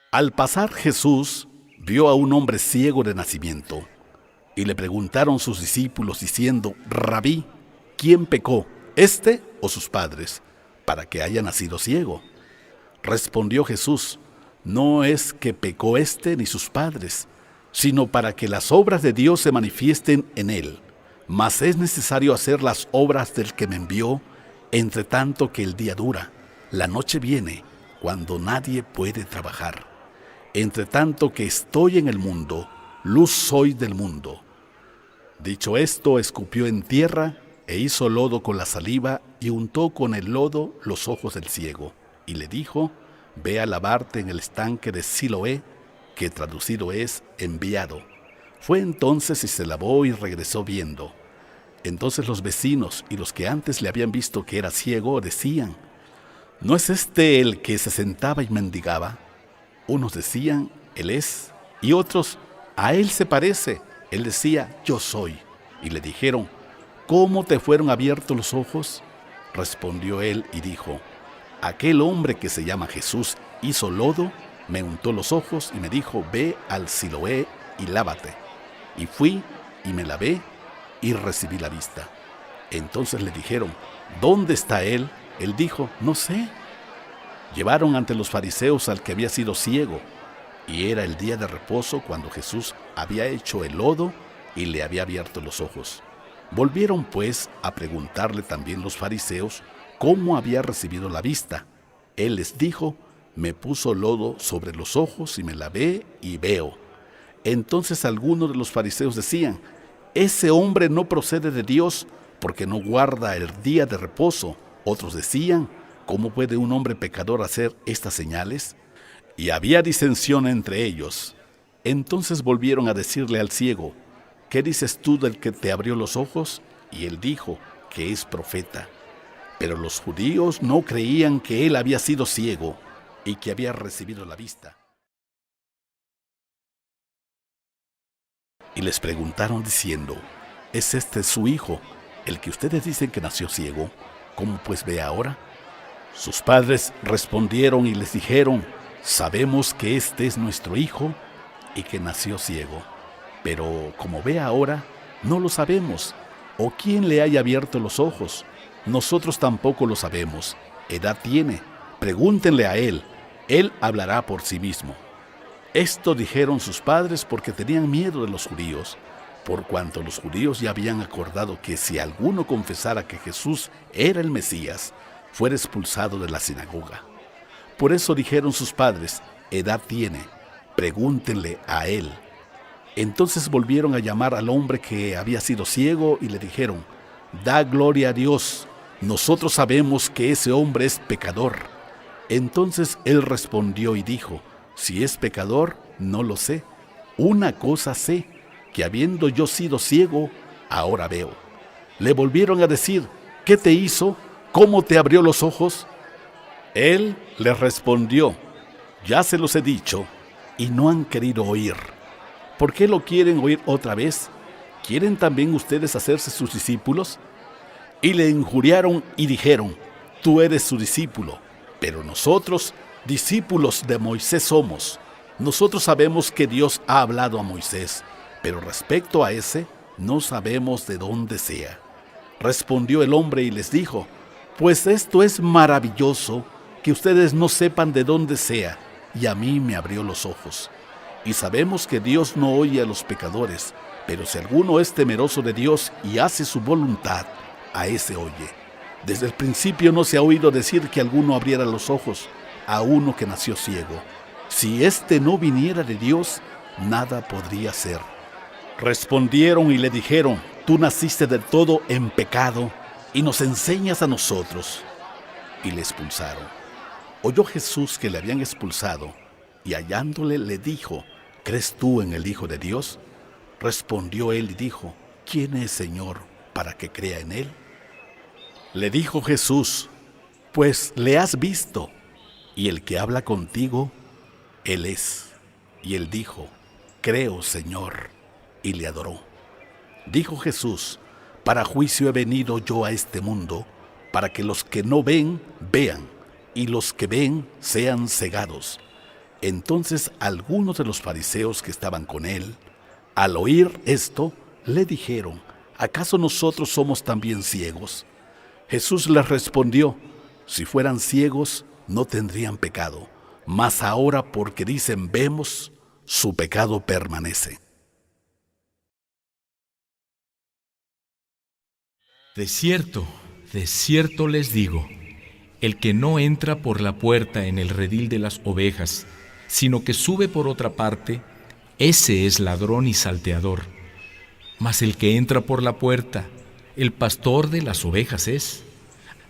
Al pasar Jesús vio a un hombre ciego de nacimiento, y le preguntaron sus discípulos diciendo: Rabí, ¿quién pecó, éste o sus padres, para que haya nacido ciego? Respondió Jesús: No es que pecó éste ni sus padres, sino para que las obras de Dios se manifiesten en él. Mas es necesario hacer las obras del que me envió, entre tanto que el día dura. La noche viene, cuando nadie puede trabajar. Entre tanto que estoy en el mundo, luz soy del mundo. Dicho esto, escupió en tierra e hizo lodo con la saliva y untó con el lodo los ojos del ciego. Y le dijo: Ve a lavarte en el estanque de Siloé, que traducido es enviado. Fue entonces y se lavó y regresó viendo. Entonces los vecinos y los que antes le habían visto que era ciego decían: ¿No es este el que se sentaba y mendigaba? Unos decían: Él es, y otros: A él se parece. Él decía: Yo soy. Y le dijeron: ¿Cómo te fueron abiertos los ojos? Respondió él y dijo: Aquel hombre que se llama Jesús hizo lodo, me untó los ojos y me dijo: Ve al Siloé y lávate. Y fui y me lavé y recibí la vista. Entonces le dijeron: ¿Dónde está él? Él dijo: No sé. Llevaron ante los fariseos al que había sido ciego, y era el día de reposo cuando Jesús había hecho el lodo y le había abierto los ojos. Volvieron pues a preguntarle también los fariseos cómo había recibido la vista. Él les dijo: Me puso lodo sobre los ojos y me lavé y veo. Entonces algunos de los fariseos decían: Ese hombre no procede de Dios, porque no guarda el día de reposo. Otros decían: ¿Cómo puede un hombre pecador hacer estas señales? Y había disensión entre ellos. Entonces volvieron a decirle al ciego: ¿Qué dices tú del que te abrió los ojos? Y él dijo que es profeta. Pero los judíos no creían que él había sido ciego y que había recibido la vista. Y les preguntaron diciendo: ¿Es este su hijo, el que ustedes dicen que nació ciego? ¿Cómo pues ve ahora? Sus padres respondieron y les dijeron: Sabemos que este es nuestro hijo y que nació ciego. Pero como ve ahora, no lo sabemos. ¿O quién le haya abierto los ojos? Nosotros tampoco lo sabemos. Edad tiene. Pregúntenle a él. Él hablará por sí mismo. Esto dijeron sus padres porque tenían miedo de los judíos, por cuanto los judíos ya habían acordado que si alguno confesara que Jesús era el Mesías, fuera expulsado de la sinagoga. Por eso dijeron sus padres: Edad tiene. Pregúntenle a él. Entonces volvieron a llamar al hombre que había sido ciego y le dijeron: Da gloria a Dios. Nosotros sabemos que ese hombre es pecador. Entonces él respondió y dijo: Si es pecador, no lo sé. Una cosa sé, que habiendo yo sido ciego, ahora veo. Le volvieron a decir: ¿Qué te hizo? ¿Cómo te abrió los ojos? Él les respondió: Ya se los he dicho, y no han querido oír. ¿Por qué lo quieren oír otra vez? ¿Quieren también ustedes hacerse sus discípulos? Y le injuriaron y dijeron: Tú eres su discípulo, pero nosotros, discípulos de Moisés somos. Nosotros sabemos que Dios ha hablado a Moisés, pero respecto a ese, no sabemos de dónde sea. Respondió el hombre y les dijo: Pues esto es maravilloso, que ustedes no sepan de dónde sea, y a mí me abrió los ojos. Y sabemos que Dios no oye a los pecadores, pero si alguno es temeroso de Dios y hace su voluntad, a ese oye. Desde el principio no se ha oído decir que alguno abriera los ojos a uno que nació ciego. Si éste no viniera de Dios, nada podría ser. Respondieron y le dijeron: Tú naciste del todo en pecado y nos enseñas a nosotros. Y le expulsaron. Oyó Jesús que le habían expulsado, y hallándole le dijo: ¿Crees tú en el Hijo de Dios? Respondió él y dijo: ¿Quién es, Señor, para que crea en él? Le dijo Jesús: Pues le has visto, y el que habla contigo, él es. Y él dijo: Creo, Señor, y le adoró. Dijo Jesús: Para juicio he venido yo a este mundo, para que los que no ven, vean, y los que ven sean cegados. Entonces algunos de los fariseos que estaban con él, al oír esto, le dijeron: ¿acaso nosotros somos también ciegos? Jesús les respondió: si fueran ciegos, no tendrían pecado, mas ahora porque dicen vemos, su pecado permanece. De cierto les digo, el que no entra por la puerta en el redil de las ovejas, sino que sube por otra parte, ese es ladrón y salteador. Mas el que entra por la puerta, el pastor de las ovejas es.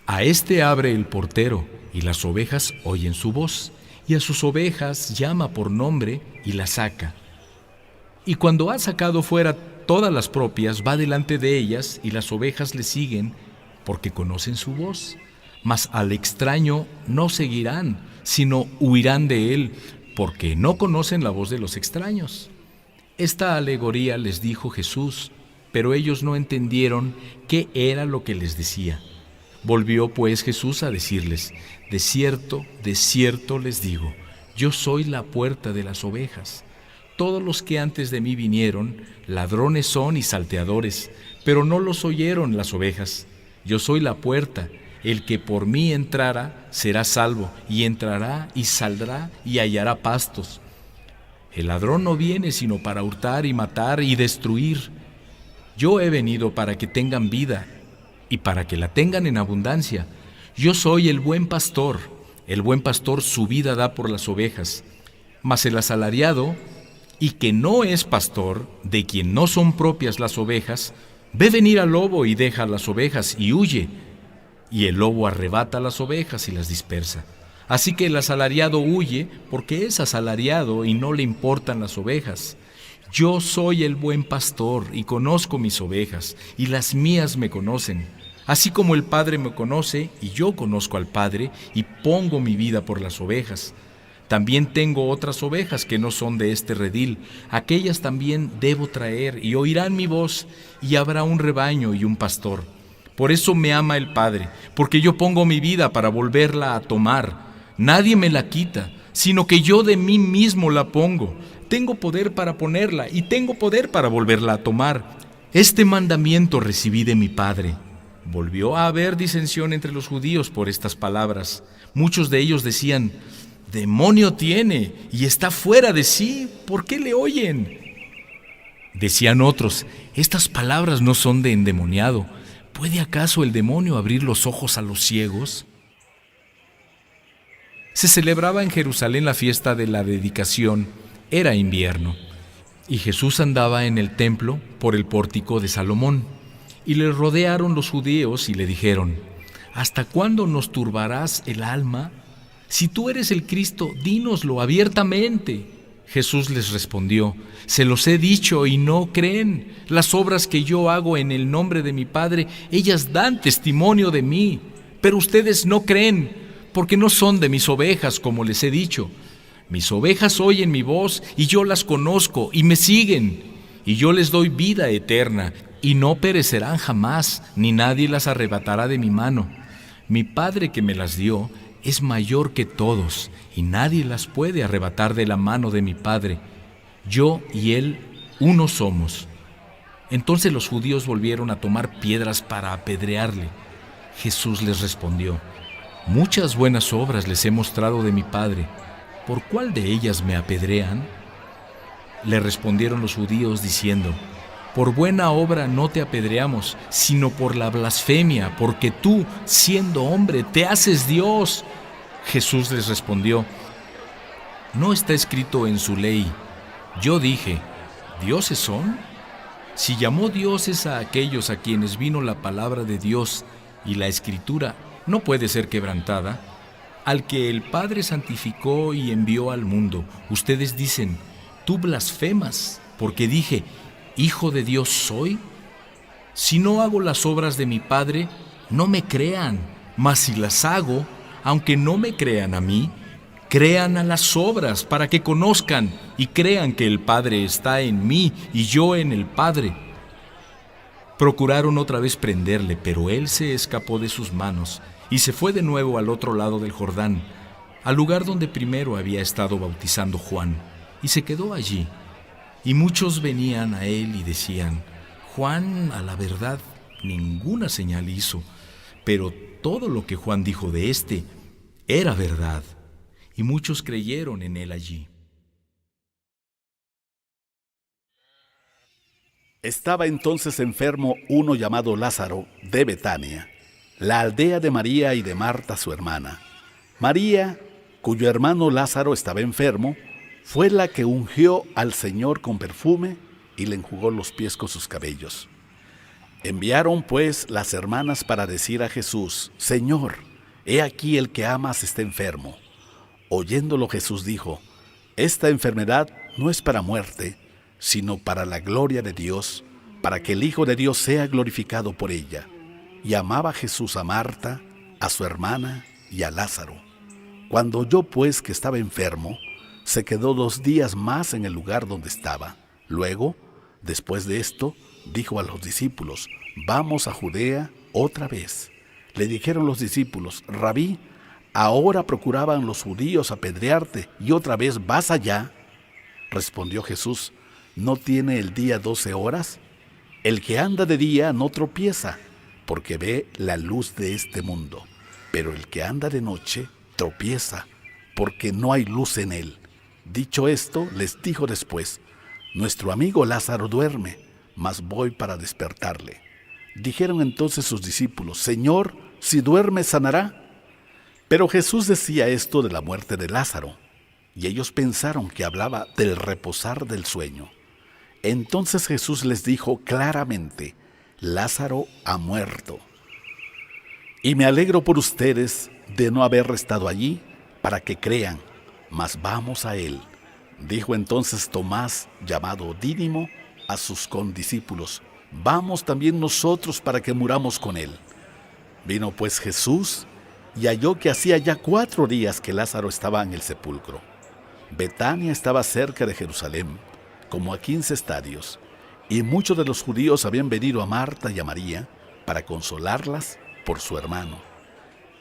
A éste abre el portero, y las ovejas oyen su voz, y a sus ovejas llama por nombre y las saca. Y cuando ha sacado fuera todas las propias, va delante de ellas, y las ovejas le siguen, porque conocen su voz. Mas al extraño no seguirán, sino huirán de él, porque no conocen la voz de los extraños. Esta alegoría les dijo Jesús, pero ellos no entendieron qué era lo que les decía. Volvió pues Jesús a decirles: de cierto les digo, yo soy la puerta de las ovejas. Todos los que antes de mí vinieron, ladrones son y salteadores, pero no los oyeron las ovejas. Yo soy la puerta. El que por mí entrara será salvo, y entrará y saldrá y hallará pastos. El ladrón no viene sino para hurtar y matar y destruir. Yo he venido para que tengan vida y para que la tengan en abundancia. Yo soy el buen pastor su vida da por las ovejas. Mas el asalariado, y que no es pastor, de quien no son propias las ovejas, ve venir al lobo y deja las ovejas y huye. Y el lobo arrebata las ovejas y las dispersa. Así que el asalariado huye porque es asalariado y no le importan las ovejas. Yo soy el buen pastor y conozco mis ovejas, y las mías me conocen. Así como el Padre me conoce y yo conozco al Padre y pongo mi vida por las ovejas. También tengo otras ovejas que no son de este redil. Aquellas también debo traer y oirán mi voz, y habrá un rebaño y un pastor. Por eso me ama el Padre, porque yo pongo mi vida para volverla a tomar. Nadie me la quita, sino que yo de mí mismo la pongo. Tengo poder para ponerla y tengo poder para volverla a tomar. Este mandamiento recibí de mi Padre. Volvió a haber disensión entre los judíos por estas palabras. Muchos de ellos decían: demonio tiene y está fuera de sí, ¿por qué le oyen? Decían otros: estas palabras no son de endemoniado. ¿Puede acaso el demonio abrir los ojos a los ciegos? Se celebraba en Jerusalén la fiesta de la dedicación. Era invierno, y Jesús andaba en el templo por el pórtico de Salomón. Y le rodearon los judíos y le dijeron: ¿hasta cuándo nos turbarás el alma? Si tú eres el Cristo, dínoslo abiertamente. Jesús les respondió: se los he dicho y no creen. Las obras que yo hago en el nombre de mi Padre, ellas dan testimonio de mí. Pero ustedes no creen, porque no son de mis ovejas, como les he dicho. Mis ovejas oyen mi voz, y yo las conozco, y me siguen. Y yo les doy vida eterna, y no perecerán jamás, ni nadie las arrebatará de mi mano. Mi Padre que me las dio es mayor que todos, y nadie las puede arrebatar de la mano de mi Padre. Yo y Él uno somos. Entonces los judíos volvieron a tomar piedras para apedrearle. Jesús les respondió: muchas buenas obras les he mostrado de mi Padre. ¿Por cuál de ellas me apedrean? Le respondieron los judíos diciendo: por buena obra no te apedreamos, sino por la blasfemia, porque tú, siendo hombre, te haces Dios. Jesús les respondió: ¿no está escrito en su ley: yo dije, dioses son? Si llamó dioses a aquellos a quienes vino la palabra de Dios, y la Escritura no puede ser quebrantada, al que el Padre santificó y envió al mundo, ustedes dicen: tú blasfemas, porque dije, ¿Hijo de Dios soy? Si no hago las obras de mi Padre, no me crean, mas si las hago, aunque no me crean a mí, crean a las obras, para que conozcan y crean que el Padre está en mí y yo en el Padre. Procuraron otra vez prenderle, pero él se escapó de sus manos y se fue de nuevo al otro lado del Jordán. al lugar donde primero había estado bautizando Juan, y se quedó allí. Y muchos venían a él y decían: Juan, a la verdad, ninguna señal hizo, pero todo lo que Juan dijo de éste era verdad. Y muchos creyeron en él allí. Estaba entonces enfermo uno llamado Lázaro de Betania, la aldea de María y de Marta su hermana. María, cuyo hermano Lázaro estaba enfermo, fue la que ungió al Señor con perfume y le enjugó los pies con sus cabellos. Enviaron pues las hermanas para decir a Jesús: Señor, he aquí el que amas está enfermo. Oyéndolo Jesús dijo: Esta enfermedad no es para muerte, sino para la gloria de Dios, para que el Hijo de Dios sea glorificado por ella. Y amaba Jesús a Marta, a su hermana y a Lázaro. Cuando oyó pues que estaba enfermo, se quedó 2 días más en el lugar donde estaba. Luego, después de esto, dijo a los discípulos: Vamos a Judea otra vez. Le dijeron los discípulos: Rabí, ahora procuraban los judíos apedrearte, ¿y otra vez vas allá? Respondió Jesús: ¿No tiene el día 12 horas? El que anda de día no tropieza, porque ve la luz de este mundo. Pero el que anda de noche tropieza, porque no hay luz en él. Dicho esto, les dijo después: Nuestro amigo Lázaro duerme, mas voy para despertarle. Dijeron entonces sus discípulos: Señor, si duerme, sanará. Pero Jesús decía esto de la muerte de Lázaro, y ellos pensaron que hablaba del reposar del sueño. Entonces Jesús les dijo claramente: Lázaro ha muerto. Y me alegro por ustedes de no haber estado allí para que crean, mas vamos a él. Dijo entonces Tomás, llamado Dídimo, a sus condiscípulos: Vamos también nosotros para que muramos con él. Vino pues Jesús y halló que hacía ya 4 días que Lázaro estaba en el sepulcro. Betania estaba cerca de Jerusalén, como a 15 estadios, y muchos de los judíos habían venido a Marta y a María para consolarlas por su hermano.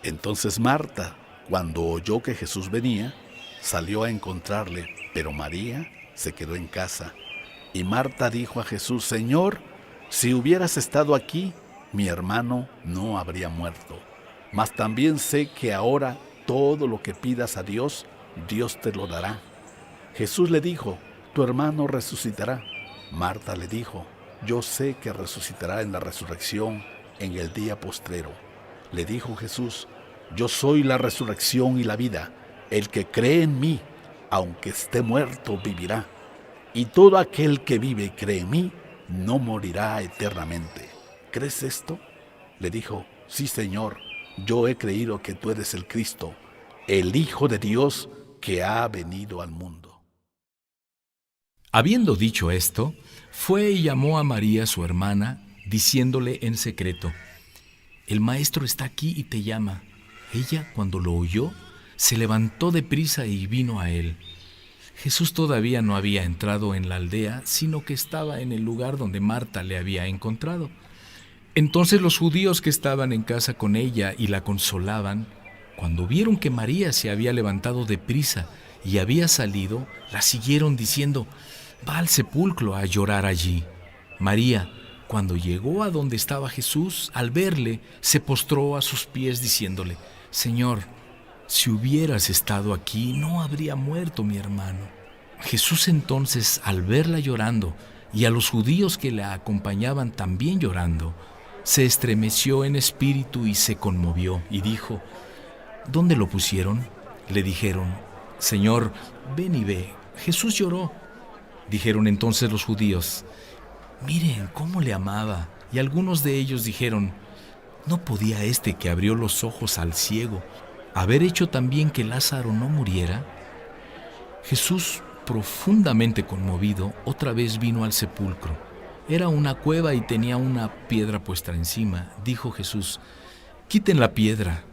Entonces Marta, cuando oyó que Jesús venía, salió a encontrarle, pero María se quedó en casa. Y Marta dijo a Jesús: Señor, si hubieras estado aquí, mi hermano no habría muerto. Mas también sé que ahora todo lo que pidas a Dios, Dios te lo dará. Jesús le dijo: Tu hermano resucitará. Marta le dijo: Yo sé que resucitará en la resurrección en el día postrero. Le dijo Jesús: Yo soy la resurrección y la vida. El que cree en mí, aunque esté muerto, vivirá. Y todo aquel que vive y cree en mí, no morirá eternamente. ¿Crees esto? Le dijo: Sí, Señor, yo he creído que tú eres el Cristo, el Hijo de Dios que ha venido al mundo. Habiendo dicho esto, fue y llamó a María su hermana, diciéndole en secreto: El maestro está aquí y te llama. Ella, cuando lo oyó, se levantó deprisa y vino a él. Jesús todavía no había entrado en la aldea, sino que estaba en el lugar donde Marta le había encontrado. Entonces los judíos que estaban en casa con ella y la consolaban, cuando vieron que María se había levantado deprisa y había salido, la siguieron diciendo: Va al sepulcro a llorar allí. María, cuando llegó a donde estaba Jesús, al verle, se postró a sus pies diciéndole: Señor, si hubieras estado aquí, no habría muerto mi hermano. Jesús entonces, al verla llorando y a los judíos que la acompañaban también llorando, se estremeció en espíritu y se conmovió y dijo: ¿Dónde lo pusieron? Le dijeron: Señor, ven y ve. Jesús lloró. Dijeron entonces los judíos: Miren cómo le amaba. Y algunos de ellos dijeron: ¿No podía este que abrió los ojos al ciego haber hecho también que Lázaro no muriera? Jesús, profundamente conmovido, otra vez vino al sepulcro. Era una cueva y tenía una piedra puesta encima. Dijo Jesús: Quiten la piedra.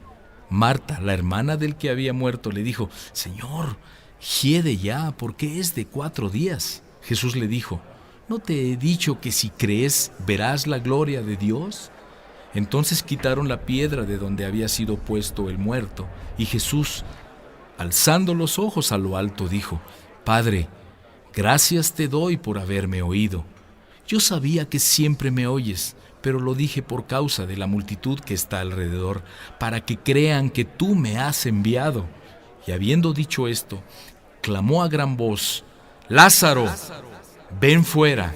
Marta, la hermana del que había muerto, le dijo: Señor, hiede ya, porque es de 4 días. Jesús le dijo: ¿No te he dicho que si crees verás la gloria de Dios? Entonces quitaron la piedra de donde había sido puesto el muerto, y Jesús, Alzando los ojos a lo alto, dijo: Padre, gracias te doy por haberme oído. Yo sabía que siempre me oyes, pero lo dije por causa de la multitud que está alrededor, para que crean que tú me has enviado. Y habiendo dicho esto, clamó a gran voz: Lázaro, ven fuera.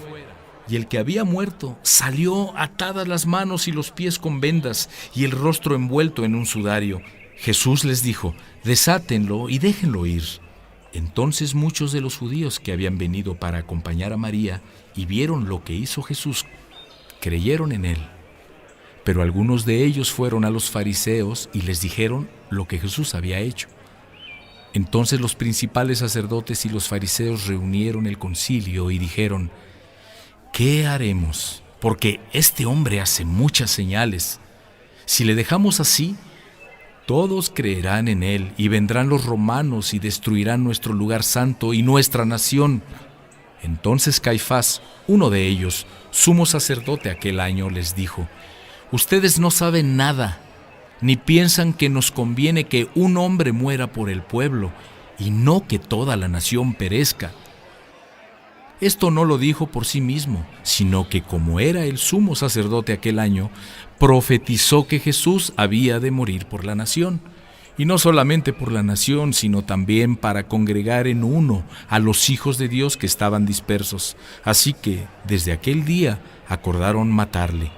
Y el que había muerto salió, atadas las manos y los pies con vendas y el rostro envuelto en un sudario. Jesús les dijo: Desátenlo y déjenlo ir. Entonces muchos de los judíos que habían venido para acompañar a María y vieron lo que hizo Jesús, creyeron en él. Pero algunos de ellos fueron a los fariseos y les dijeron lo que Jesús había hecho. Entonces los principales sacerdotes y los fariseos reunieron el concilio y dijeron: ¿Qué haremos? Porque este hombre hace muchas señales. Si le dejamos así, todos creerán en él y vendrán los romanos y destruirán nuestro lugar santo y nuestra nación. Entonces Caifás, uno de ellos, sumo sacerdote aquel año, les dijo: Ustedes no saben nada, ni piensan que nos conviene que un hombre muera por el pueblo y no que toda la nación perezca. Esto no lo dijo por sí mismo, sino que como era el sumo sacerdote aquel año, profetizó que Jesús había de morir por la nación. Y no solamente por la nación, sino también para congregar en uno a los hijos de Dios que estaban dispersos. Así que, desde aquel día, acordaron matarle.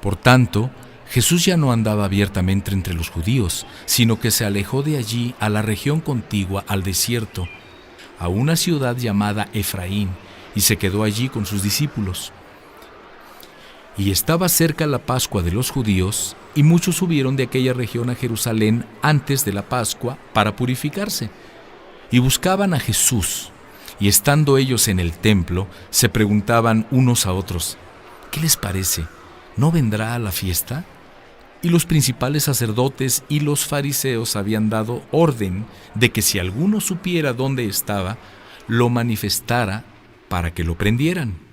Por tanto, Jesús ya no andaba abiertamente entre los judíos, sino que se alejó de allí a la región contigua al desierto, a una ciudad llamada Efraín, y se quedó allí con sus discípulos. Y estaba cerca la Pascua de los judíos, y muchos subieron de aquella región a Jerusalén antes de la Pascua para purificarse, y buscaban a Jesús. Y estando ellos en el templo, se preguntaban unos a otros: ¿qué les parece? ¿No vendrá a la fiesta? Y los principales sacerdotes y los fariseos habían dado orden de que si alguno supiera dónde estaba, lo manifestara para que lo prendieran.